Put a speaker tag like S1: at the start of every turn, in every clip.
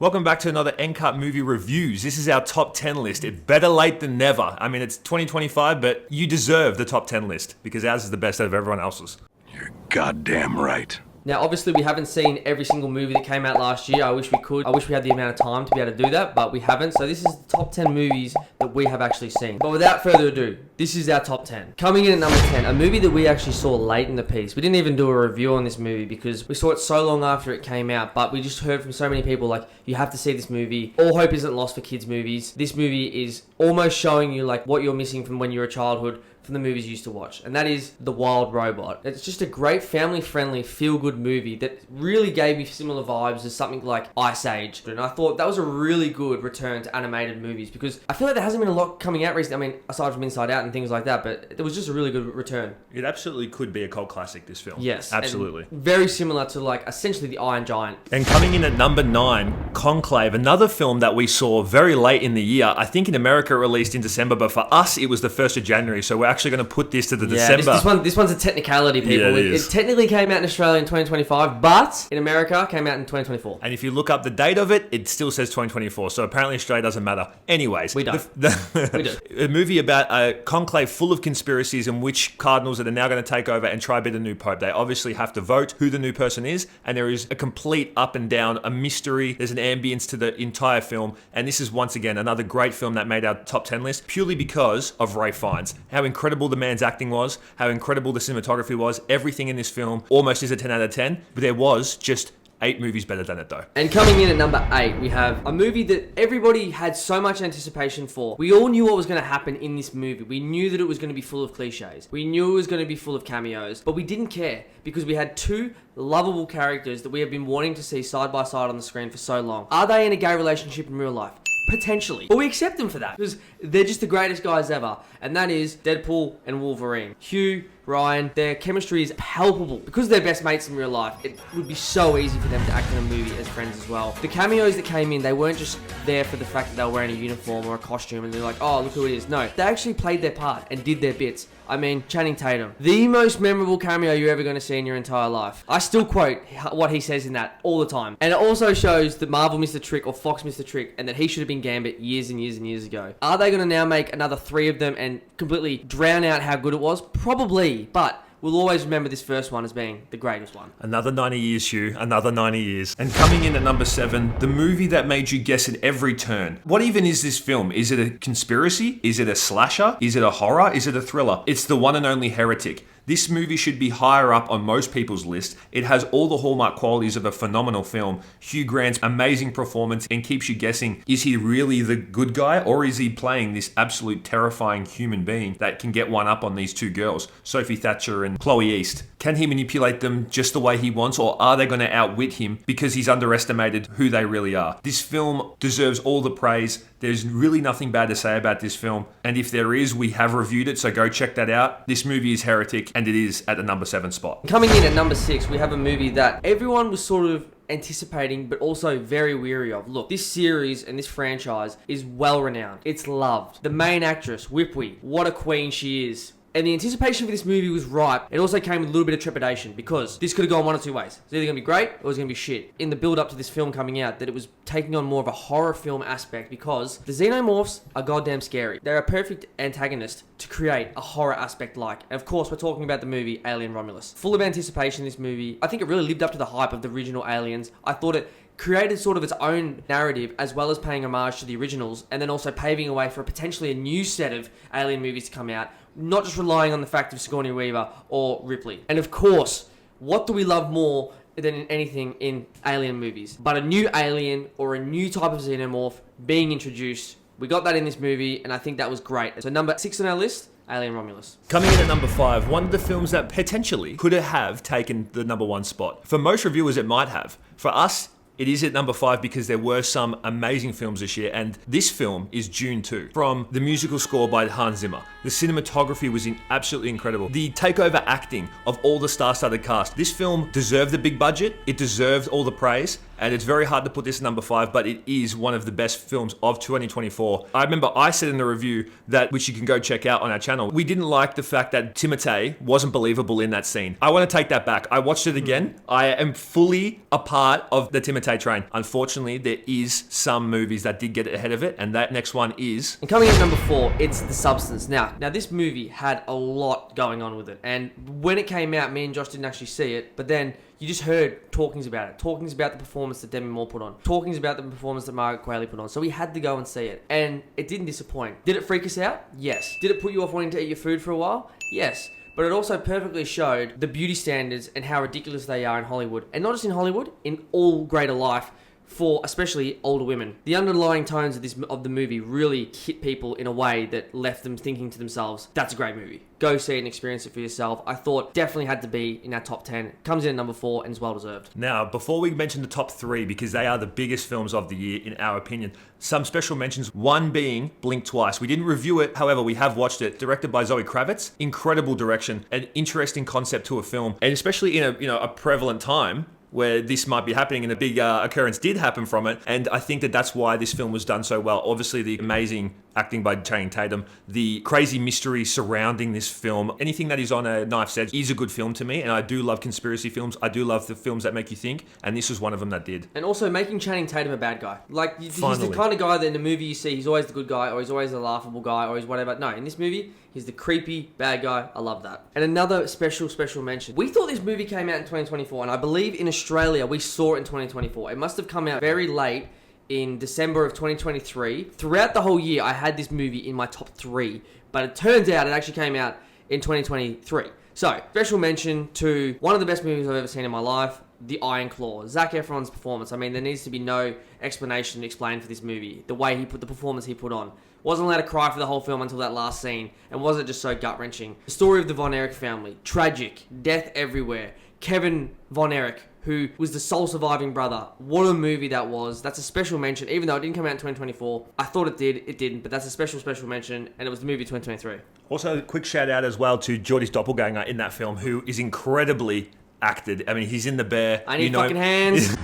S1: Welcome back to another NCUT movie reviews. This is our top 10 list. It better late than never. I mean, it's 2025, but you deserve the top 10 list because ours is the best out of everyone else's.
S2: You're goddamn right.
S3: Now, obviously, we haven't seen every single movie that came out last year. I wish we could. I wish we had the amount of time to be able to do that, but we haven't. So this is the top 10 movies that we have actually seen. But without further ado, this is our top 10. Coming in at number 10, a movie that we actually saw late in the piece. We didn't even do a review on this movie because we saw it so long after it came out, but we just heard from so many people, like, you have to see this movie. All hope isn't lost for kids' movies. This movie is almost showing you, like, what you're missing from when you were a childhood, from the movies you used to watch, and that is The Wild Robot. It's just a great family-friendly, feel-good movie that really gave me similar vibes as something like Ice Age, and I thought that was a really good return to animated movies because I feel like there hasn't been a lot coming out recently. I mean, aside from Inside Out and things like that, but it was just a really good return.
S1: It absolutely could be a cult classic, this film.
S3: Yes.
S1: Absolutely.
S3: Very similar to, like, essentially The Iron Giant.
S1: And coming in at number 9, Conclave, another film that we saw very late in the year. I think in America it released in December, but for us it was the 1st of January, so we're actually going to put this to the December.
S3: This one's a technicality, people.
S1: Yeah,
S3: it technically came out in Australia in 2025, but in America came out in 2024.
S1: And if you look up the date of it, it still says 2024, so apparently Australia doesn't matter. Anyways.
S3: We don't. We do.
S1: A movie about a conclave full of conspiracies in which cardinals that are now going to take over and try to be the new pope. They obviously have to vote who the new person is, and there is a complete up and down, a mystery. There's an ambience to the entire film, and this is once again another great film that made our top 10 list purely because of Ralph Fiennes. How incredible the man's acting was, how incredible the cinematography was. Everything in this film almost is a 10 out of 10, but there was just 8 movies better than it though.
S3: And coming in at number 8, we have a movie that everybody had so much anticipation for. We all knew what was going to happen in this movie. We knew that it was going to be full of cliches. We knew it was going to be full of cameos, but we didn't care because we had two lovable characters that we have been wanting to see side by side on the screen for so long. Are they in a gay relationship in real life? Potentially. But we accept them for that because they're just the greatest guys ever. And that is Deadpool and Wolverine. Hugh, Ryan, their chemistry is palpable. Because they're best mates in real life, it would be so easy for them to act in a movie as friends as well. The cameos that came in, they weren't just there for the fact that they were wearing a uniform or a costume and they're like, oh, look who it is. No, they actually played their part and did their bits. I mean, Channing Tatum, the most memorable cameo you're ever going to see in your entire life. I still quote what he says in that all the time. And it also shows that Marvel missed a trick or Fox missed a trick and that he should have been Gambit years and years and years ago. Are they going to now make another 3 of them and completely drown out how good it was? Probably, but we'll always remember this first one as being the greatest one.
S1: Another 90 years, Hugh. Another 90 years. And coming in at number 7, the movie that made you guess at every turn. What even is this film? Is it a conspiracy? Is it a slasher? Is it a horror? Is it a thriller? It's the one and only Heretic. This movie should be higher up on most people's list. It has all the hallmark qualities of a phenomenal film. Hugh Grant's amazing performance and keeps you guessing, is he really the good guy or is he playing this absolute terrifying human being that can get one up on these 2 girls, Sophie Thatcher and Chloe East? Can he manipulate them just the way he wants, or are they going to outwit him because he's underestimated who they really are? This film deserves all the praise. There's really nothing bad to say about this film. And if there is, we have reviewed it, so go check that out. This movie is Heretic, and it is at the number 7 spot.
S3: Coming in at number 6, we have a movie that everyone was sort of anticipating, but also very weary of. Look, this series and this franchise is well renowned. It's loved. The main actress, Whipwee, what a queen she is. And the anticipation for this movie was ripe. It also came with a little bit of trepidation because this could have gone one of 2 ways. It's either going to be great or it was going to be shit. In the build up to this film coming out, that it was taking on more of a horror film aspect because the xenomorphs are goddamn scary. They're a perfect antagonist to create a horror aspect like. And of course, we're talking about the movie Alien Romulus. Full of anticipation, this movie. I think it really lived up to the hype of the original Aliens. I thought it created sort of its own narrative as well as paying homage to the originals and then also paving a way for potentially a new set of Alien movies to come out, not just relying on the fact of Sigourney Weaver or Ripley. And of course, what do we love more than anything in Alien movies but a new alien or a new type of xenomorph being introduced? We got that in this movie and I think that was great. So number 6 on our list, Alien Romulus.
S1: Coming in at number 5, one of the films that potentially could have taken the number 1 spot. For most reviewers, it might have. For us, it is at number 5 because there were some amazing films this year, and this film is Dune 2, from the musical score by Hans Zimmer. The cinematography was absolutely incredible. The takeover acting of all the star-studded cast. This film deserved the big budget. It deserved all the praise. And it's very hard to put this number 5, but it is one of the best films of 2024. I remember I said in the review that, which you can go check out on our channel, we didn't like the fact that Timothée wasn't believable in that scene. I want to take that back. I watched it again. I am fully a part of the Timothée train. Unfortunately, there is some movies that did get ahead of it, and that next one is...
S3: And coming in at number 4, it's The Substance. Now this movie had a lot going on with it, and when it came out, me and Josh didn't actually see it, but then you just heard talkings about it. Talkings about the performance that Demi Moore put on. Talkings about the performance that Margaret Qualley put on. So we had to go and see it. And it didn't disappoint. Did it freak us out? Yes. Did it put you off wanting to eat your food for a while? Yes. But it also perfectly showed the beauty standards and how ridiculous they are in Hollywood. And not just in Hollywood, in all greater life, for especially older women. The underlying tones of the movie really hit people in a way that left them thinking to themselves, that's a great movie. Go see it and experience it for yourself. I thought definitely had to be in our top 10. Comes in at number 4 and is well deserved.
S1: Now, before we mention the top 3, because they are the biggest films of the year in our opinion, some special mentions, one being Blink Twice. We didn't review it, however, we have watched it. Directed by Zoe Kravitz. Incredible direction, an interesting concept to a film, and especially in a prevalent time where this might be happening, and a big occurrence did happen from it. And I think that that's why this film was done so well. Obviously, the amazing acting by Channing Tatum, the crazy mystery surrounding this film. Anything that is on a knife's edge is a good film to me, and I do love conspiracy films. I do love the films that make you think, and this was one of them that did.
S3: And also making Channing Tatum a bad guy. Like, he's
S1: Finally.
S3: the kind of guy that in the movie you see, he's always the good guy, or he's always the laughable guy, or he's whatever. No, in this movie, he's the creepy bad guy. I love that. And another special mention. We thought this movie came out in 2024, and I believe in Australia we saw it in 2024. It must have come out very late in December of 2023. Throughout the whole year, I had this movie in my top 3, but it turns out it actually came out in 2023. So, special mention to one of the best movies I've ever seen in my life, The Iron Claw. Zac Efron's performance. I mean, there needs to be no explanation explained for this movie. The way he put the performance he put on. Wasn't allowed to cry for the whole film until that last scene, and wasn't just so gut-wrenching. The story of the Von Erich family. Tragic. Death everywhere. Kevin Von Erich, who was the sole surviving brother. What a movie that was. That's a special mention, even though it didn't come out in 2024. I thought it did, it didn't, but that's a special mention, and it was the movie 2023.
S1: Also, a quick shout out as well to Geordie's doppelganger in that film, who is incredibly acted. I mean, he's in The Bear.
S3: I need fucking hands.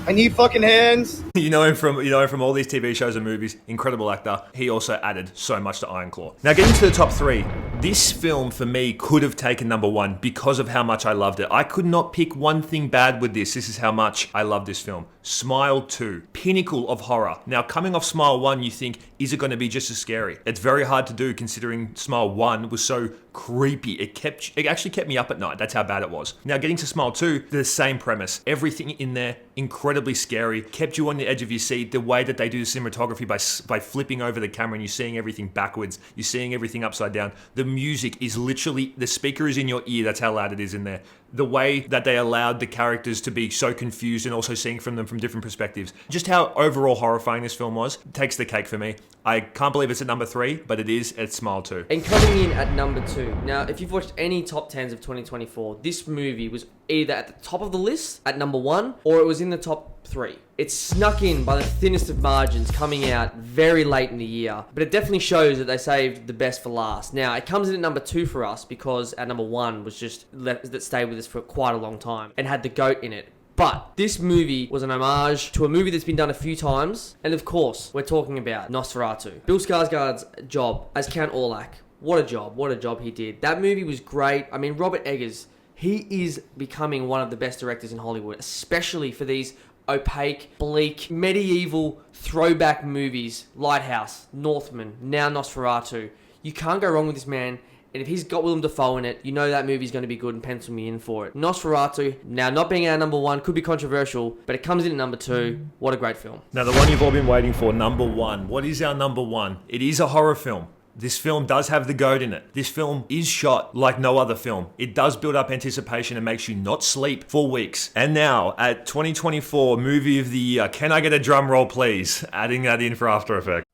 S4: I need fucking hands.
S1: You know him from all these TV shows and movies. Incredible actor. He also added so much to Iron Claw. Now, getting to the top 3. This film for me could have taken number 1 because of how much I loved it. I could not pick one thing bad with this. This is how much I love this film. Smile 2, pinnacle of horror. Now, coming off Smile 1, you think, is it going to be just as scary? It's very hard to do considering Smile 1 was so creepy. It actually kept me up at night. That's how bad it was. Now, getting to Smile 2, the same premise. Everything in there, incredibly scary. Kept you on the edge of your seat. The way that they do the cinematography by flipping over the camera and you're seeing everything backwards. You're seeing everything upside down. The music is literally, the speaker is in your ear. That's how loud it is in there. The way that they allowed the characters to be so confused and also seeing from them from different perspectives. Just how overall horrifying this film was takes the cake for me. I can't believe it's at number 3, but it is at Smile 2.
S3: And coming in at number 2. Now, if you've watched any top 10s of 2024, this movie was either at the top of the list, at number 1, or it was in the top 3. It snuck in by the thinnest of margins, coming out very late in the year, but it definitely shows that they saved the best for last. Now, it comes in at number 2 for us because our number 1 was just that stayed with us for quite a long time and had the GOAT in it. But this movie was an homage to a movie that's been done a few times, and of course, we're talking about Nosferatu. Bill Skarsgård's job as Count Orlok. What a job he did. That movie was great. I mean, Robert Eggers, he is becoming one of the best directors in Hollywood, especially for these opaque, bleak, medieval throwback movies. Lighthouse, Northman, now Nosferatu. You can't go wrong with this man. And if he's got Willem Dafoe in it, you know that movie's going to be good, and pencil me in for it. Nosferatu, now not being our number 1, could be controversial, but it comes in at number 2. What a great film.
S1: Now, the one you've all been waiting for, number 1. What is our number 1? It is a horror film. This film does have the GOAT in it. This film is shot like no other film. It does build up anticipation and makes you not sleep for weeks. And now, at 2024 Movie of the Year, can I get a drum roll, please? Adding that in for After Effects.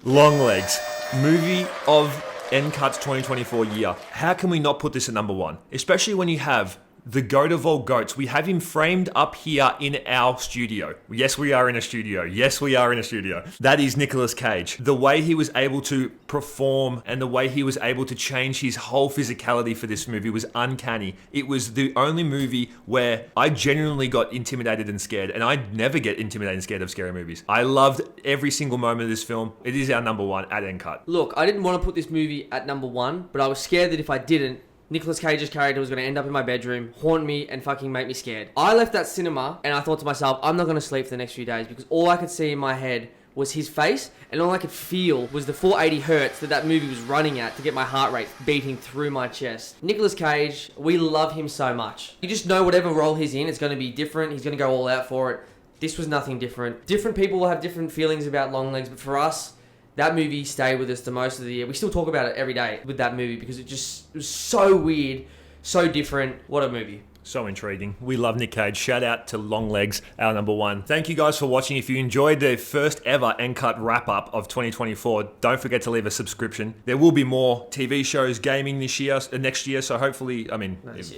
S1: Longlegs, movie of NCUT's 2024 year. How can we not put this at number 1? Especially when you have the goat of all goats. We have him framed up here in our studio. Yes, we are in a studio. Yes, we are in a studio. That is Nicolas Cage. The way he was able to perform and the way he was able to change his whole physicality for this movie was uncanny. It was the only movie where I genuinely got intimidated and scared, and I never get intimidated and scared of scary movies. I loved every single moment of this film. It is our number one at NCUT.
S3: Look, I didn't want to put this movie at number one, but I was scared that if I didn't, Nicolas Cage's character was going to end up in my bedroom, haunt me, and fucking make me scared. I left that cinema, and I thought to myself, I'm not going to sleep for the next few days, because all I could see in my head was his face, and all I could feel was the 480 hertz that movie was running at to get my heart rate beating through my chest. Nicolas Cage, we love him so much. You just know whatever role he's in, it's going to be different. He's going to go all out for it. This was nothing different. Different people will have different feelings about Longlegs, but for us, that movie stayed with us the most of the year. We still talk about it every day with that movie because it was so weird, so different. What a movie.
S1: So intriguing. We love Nick Cage. Shout out to Longlegs, our number one. Thank you guys for watching. If you enjoyed the first ever NCUT wrap-up of 2024, don't forget to leave a subscription. There will be more TV shows, gaming this year, next year, so hopefully,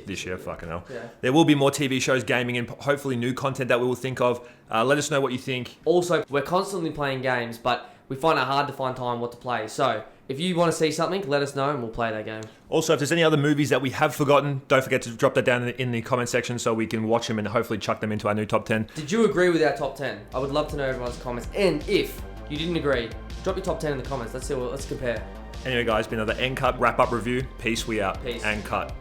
S1: this year, fucking hell.
S3: Yeah.
S1: There will be more TV shows, gaming, and hopefully new content that we will think of. Let us know what you think.
S3: Also, we're constantly playing games, but we find it hard to find time what to play. So, if you want to see something, let us know and we'll play that game.
S1: Also, if there's any other movies that we have forgotten, don't forget to drop that down in the comment section so we can watch them and hopefully chuck them into our new top 10.
S3: Did you agree with our top 10? I would love to know everyone's comments. And if you didn't agree, drop your top 10 in the comments. Let's compare.
S1: Anyway, guys, been another NCUT wrap-up review. Peace, we out.
S3: Peace.
S1: And cut.